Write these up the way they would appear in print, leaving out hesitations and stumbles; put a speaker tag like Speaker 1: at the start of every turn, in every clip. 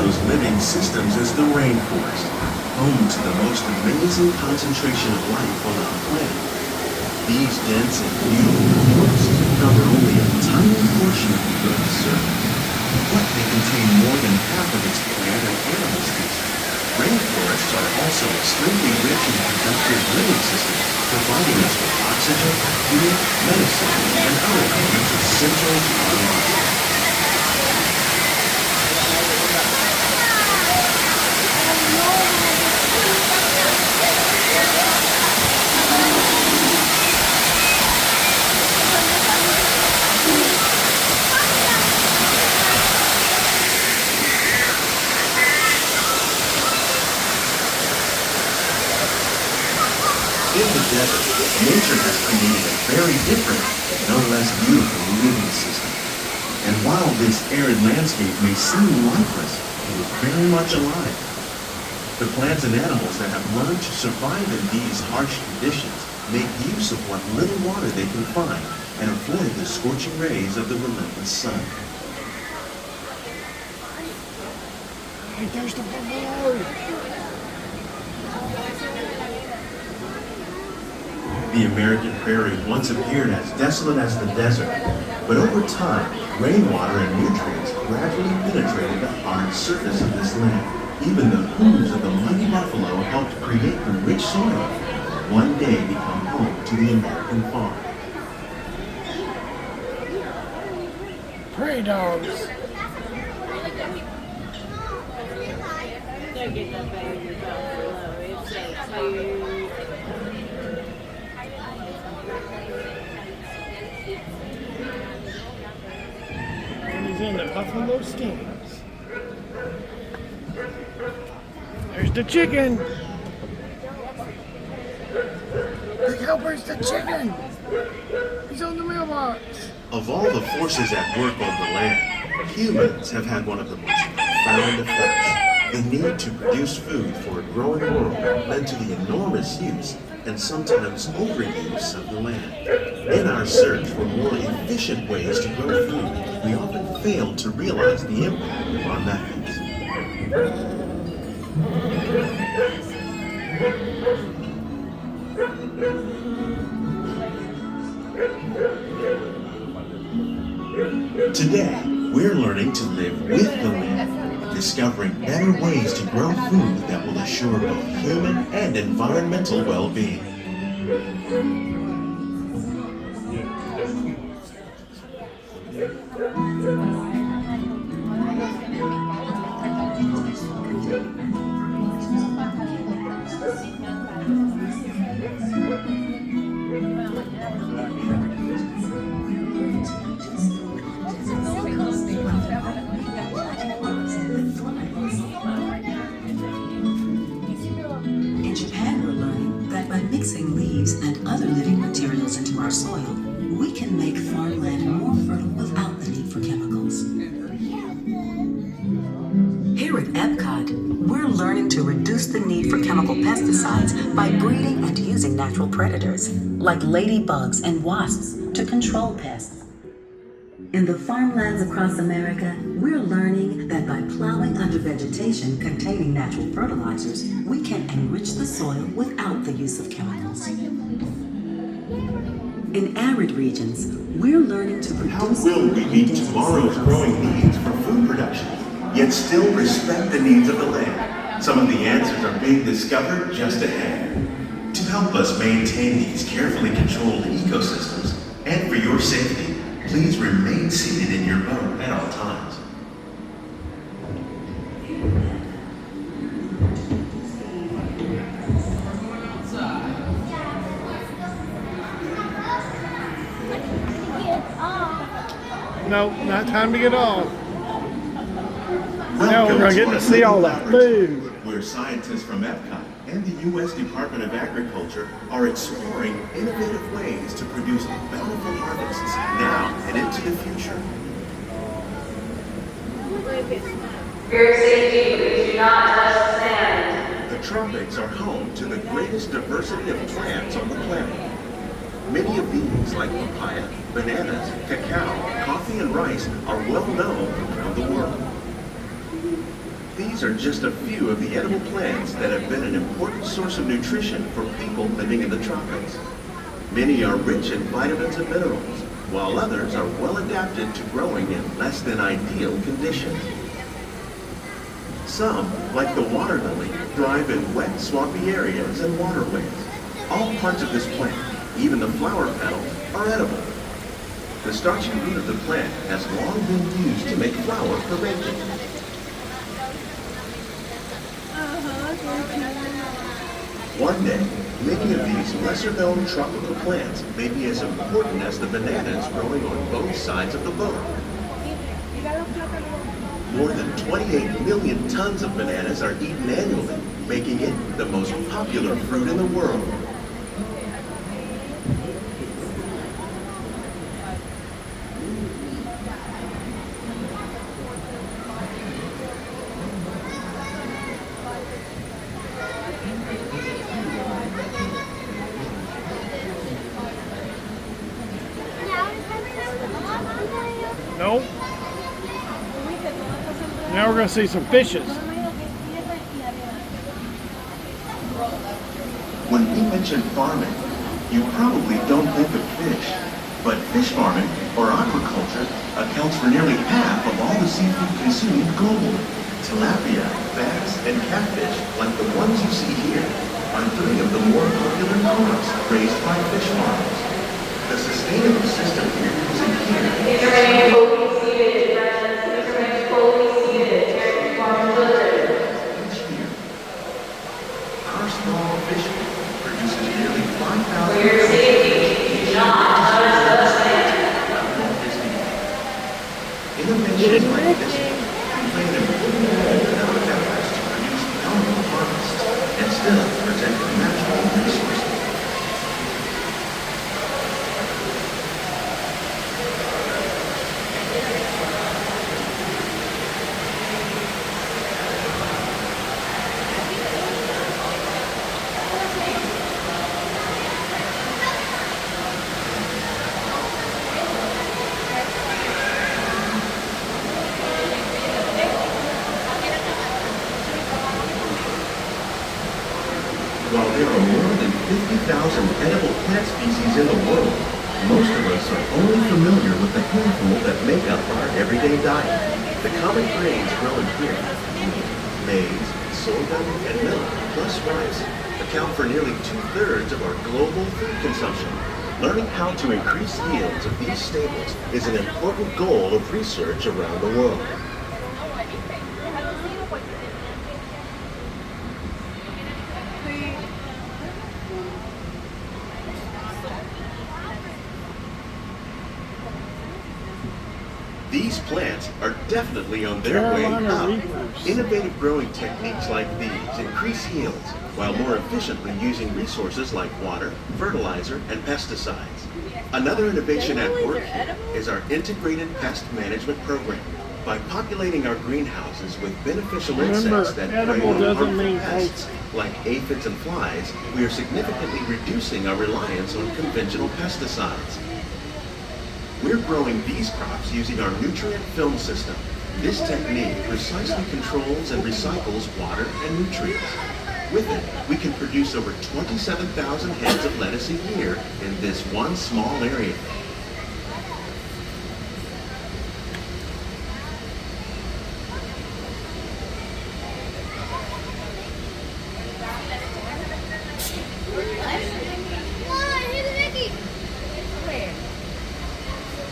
Speaker 1: those living systems is the rainforest, home to the most amazing concentration of life on our planet. These dense and beautiful forests cover only a tiny portion of the Earth's surface, but they contain more than half of its plant and animal species. Rainforests are also extremely rich in productive living systems, providing us with oxygen, food, medicine, and other elements essential to our lives. In the desert, nature has created a very different, but no less beautiful living system. And while this arid landscape may seem lifeless, it is very much alive. The plants and animals that have learned to survive in these harsh conditions make use of what little water they can find and avoid the scorching rays of the relentless sun.
Speaker 2: Hey, there's the buffalo!
Speaker 1: The American prairie once appeared as desolate as the desert, but over time, rainwater and nutrients gradually penetrated the hard surface of this land. Even the hooves of the mighty buffalo helped create the rich soil that one day become home to the American farm.
Speaker 2: Prairie dogs!
Speaker 3: Don't get that bag in your buffalo. It's so
Speaker 2: He's in the buffalo skins. There's the chicken. Look how where's the chicken? He's on the mailbox.
Speaker 1: Of all the forces at work on the land, humans have had one of the most profound effects. The need to produce food for a growing world led to the enormous use and sometimes overuse of the land. In our search for more efficient ways to grow food, we often fail to realize the impact of our methods. Today, we're learning to live with the land, discovering better ways to grow food that will assure both human and environmental well-being.
Speaker 4: In Japan, we're learning that by mixing leaves and other living materials into our soil, we can make farmland more fertile without the need for chemicals. Here at EPCOT, we're learning to reduce the need for chemical pesticides by breeding and using natural predators, like ladybugs and wasps, to control pests. In the farmlands across America, we're learning that by plowing under vegetation containing natural fertilizers, we can enrich the soil without the use of chemicals. In arid regions, we're learning to produce...
Speaker 1: How will we meet tomorrow's growing needs for food production, yet still respect the needs of the land? Some of the answers are being discovered just ahead. To help us maintain these carefully controlled ecosystems, and for your safety, please remain seated in your boat at all times.
Speaker 2: No, not time to get off.
Speaker 1: Now
Speaker 2: we're gonna get to see all that food.
Speaker 1: Where scientists from EPCOT and the U.S. Department of Agriculture are exploring innovative ways to produce bountiful harvests now and into the future.
Speaker 5: For your safety, please do not touch the sand.
Speaker 1: The tropics are home to the greatest diversity of plants on the planet. Many of these, like papaya, bananas, cacao, coffee, and rice, are well known around the world. These are just a few of the edible plants that have been an important source of nutrition for people living in the tropics. Many are rich in vitamins and minerals, while others are well adapted to growing in less than ideal conditions. Some, like the water lily, thrive in wet, swampy areas and waterways. All parts of this plant, even the flower petals, are edible. The starchy root of the plant has long been used to make flour for baking. One day, many of these lesser-known tropical plants may be as important as the bananas growing on both sides of the boat. More than 28 million tons of bananas are eaten annually, making it the most popular fruit in the world.
Speaker 2: No. Now we're going to see some fishes.
Speaker 1: When we mention farming, you probably don't think of fish. But fish farming, or aquaculture, accounts for nearly half of all the seafood consumed globally. Tilapia, bass, and catfish, like the ones you see here, are 3 of the more popular crops raised by fish farmers. The sustainable system we're using here
Speaker 5: These remain fully seated, friends. These remain fully seated. Terracing farm children.
Speaker 1: each year. Our small fish produces nearly 5,000
Speaker 5: For your safety, do not touch the sand.
Speaker 1: Innovations like this play an important role in our efforts to produce bountiful harvests and still protect natural resources. While there are more than 50,000 edible plant species in the world, most of us are only familiar with the handful that make up our everyday diet. The common grains grown here, wheat, maize, sorghum, and millet, plus rice, account for nearly 2/3 of our global food consumption. Learning how to increase yields of these staples is an important goal of research around the world. These plants are definitely on their way
Speaker 2: Carolina
Speaker 1: up.
Speaker 2: Reapers.
Speaker 1: Innovative growing techniques like these increase yields while more efficiently using resources like water, fertilizer, and pesticides. Another innovation at work here is our integrated pest management program. By populating our greenhouses with beneficial
Speaker 2: Remember,
Speaker 1: insects that prey
Speaker 2: edible
Speaker 1: on
Speaker 2: doesn't
Speaker 1: harmful
Speaker 2: mean
Speaker 1: pests like aphids and flies, we are significantly reducing our reliance on conventional pesticides. We're growing these crops using our nutrient film system. This technique precisely controls and recycles water and nutrients. With it, we can produce over 27,000 heads of lettuce a year in this one small area.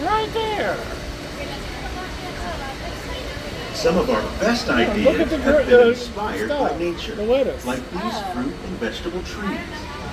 Speaker 2: Right there.
Speaker 1: Some of our best
Speaker 2: look at
Speaker 1: ideas
Speaker 2: the
Speaker 1: have
Speaker 2: gr-
Speaker 1: been
Speaker 2: the
Speaker 1: inspired
Speaker 2: stuff,
Speaker 1: by nature,
Speaker 2: the lettuce.
Speaker 1: like these fruit and vegetable trees.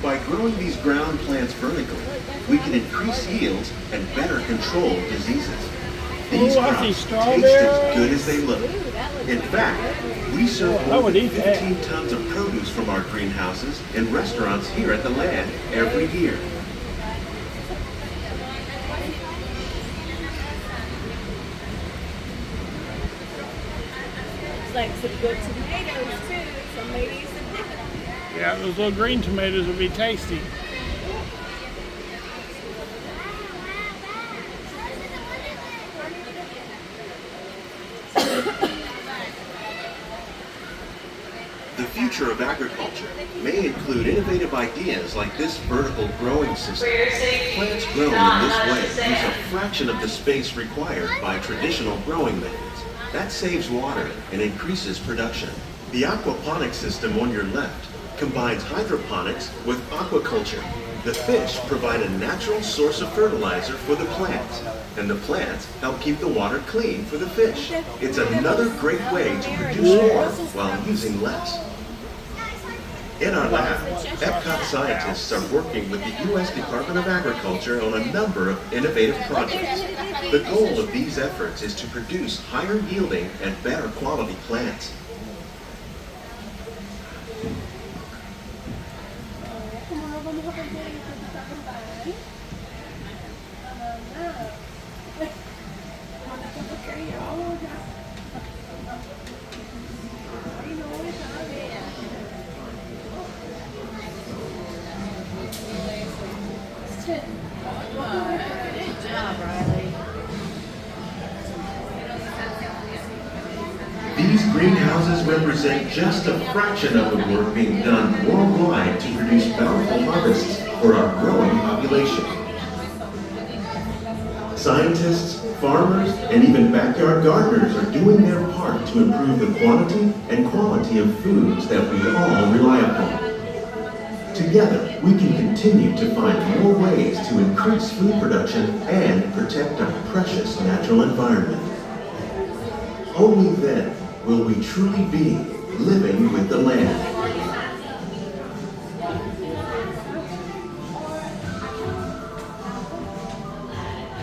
Speaker 1: By growing these ground plants vertically, we can increase yields and better control diseases. These
Speaker 2: Oh, I see
Speaker 1: crops taste
Speaker 2: strawberries.
Speaker 1: as good as they look. In fact, we serve
Speaker 2: I
Speaker 1: more
Speaker 2: would
Speaker 1: than
Speaker 2: eat that.
Speaker 1: 15 tons of produce from our greenhouses in restaurants here at the Land every year.
Speaker 3: It's like some good tomatoes too, so maybe some different.
Speaker 2: Yeah, those little green tomatoes would be tasty.
Speaker 1: The future of agriculture may include innovative ideas like this vertical growing system. Plants grown in this way use a fraction of the space required by traditional growing methods. That saves water and increases production. The aquaponics system on your left combines hydroponics with aquaculture. The fish provide a natural source of fertilizer for the plants, and the plants help keep the water clean for the fish. It's another great way to produce more while using less. In our lab, EPCOT scientists are working with the U.S. Department of Agriculture on a number of innovative projects. The goal of these efforts is to produce higher yielding and better quality plants.
Speaker 3: Good job, Riley.
Speaker 1: These greenhouses represent just a fraction of the work being done worldwide to produce bountiful harvests for our growing population. Scientists, farmers, and even backyard gardeners are doing their part to improve the quantity and quality of foods that we all rely upon. Together, we can continue to find more ways to increase food production and protect our precious natural environment. Only then will we truly be living with the land.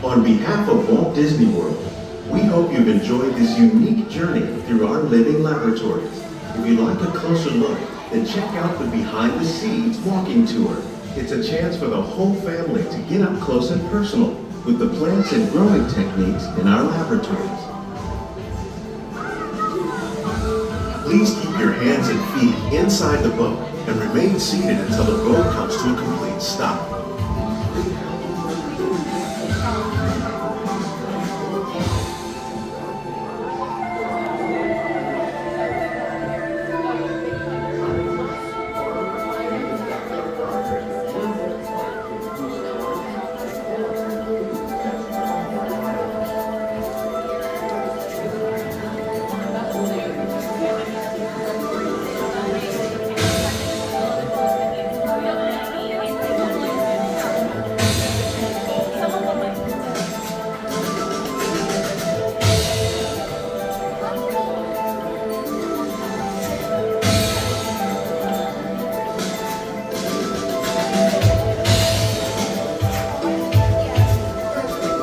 Speaker 1: On behalf of Walt Disney World, we hope you've enjoyed this unique journey through our living laboratories. If you'd like a closer look, then check out the Behind the Scenes walking tour. It's a chance for the whole family to get up close and personal with the plants and growing techniques in our laboratories. Please keep your hands and feet inside the boat and remain seated until the boat comes to a complete stop.